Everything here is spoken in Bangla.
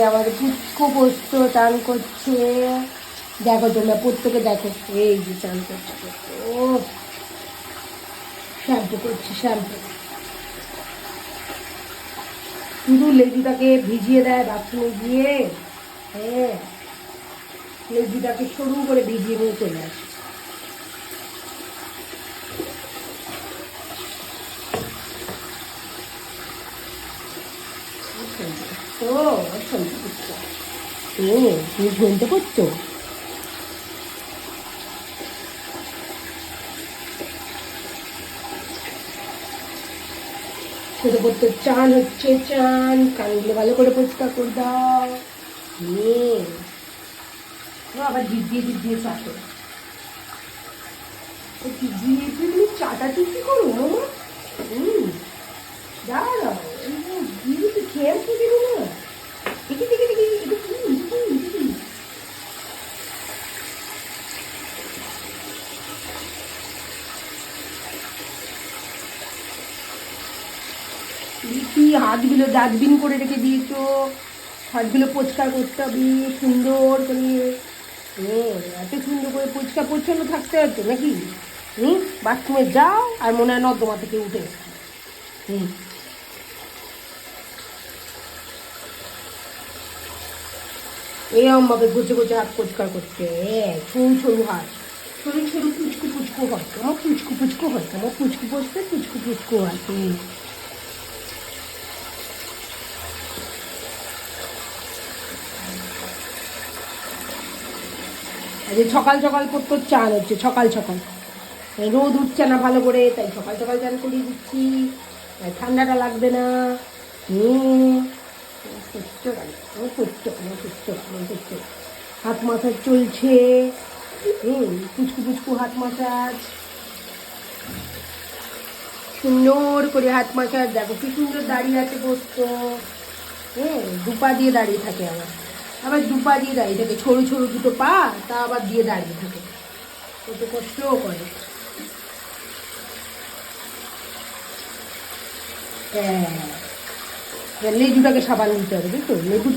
আমাদের পুচকু পোস্ত চান করছে। দেখো তোমরা প্রত্যেকে দেখো, এই যে চান করছে। ও শ্যাম্পু করছে, শ্যাম্পু। শুধু লেজুটাকে ভিজিয়ে দেয় বাথরুমে গিয়ে। হ্যাঁ, লেজুটাকে সরু করে ভিজিয়ে নিয়ে চলে আসে। তো শুনতে করছো, তুমি শুনতে করছো। ছোট করতে চান হচ্ছে, চান কানগুলো ভালো করে পরিষ্কার করে দাও। আবার জিভ দিয়ে চাটো, জিভ দিয়ে তুমি চাটাটি কি করো? দাঁড়াও, জিভ খেয়াল থেকে না। দেখি দেখি দেখি, এটা কি কি হাতগুলো ডাস্টবিন করে রেখে দিয়েছো। হাতগুলো পরিষ্কার করতে হবে সুন্দর করে। এত সুন্দর করে পরিষ্কার পরিচ্ছন্ন থাকতে হতো নাকি? বাথরুমে যাও আর মনে হয় নর্দমা থেকে উঠে। এরমভাবে ঘুচে ঘুচে হাত পরিষ্কার করতে, সরু সরু হাত, সরু সরু পুচকু পুচকু হয়। আমার পুচকু পুচকু হয়, আমার পুচকু বসতে পুচকু পুচকু হয়। আজকে সকাল সকাল করতে চান হচ্ছে, সকাল সকাল। রোদ উঠছে না ভালো করে, তাই সকাল সকাল চান করিয়ে দিচ্ছি, তাই ঠান্ডাটা লাগবে না। হাত মাসাজ চলছে। পুচকু পুচকু হাত মাসাজ, সুন্দর করে হাত মাসাজ। দেখো কি সুন্দর দাঁড়িয়ে আছে বসতো। দুপা দিয়ে দাঁড়িয়ে থাকে, আবার দুপা দিয়ে দাঁড়িয়ে থাকে, সরু সরু দুটো পা, তা আবার দিয়ে দাঁড়িয়ে থাকে, কত কষ্টও করে। হ্যাঁ, লেজুটাকে সাবান দিতে হবে, বুঝতো? লেবু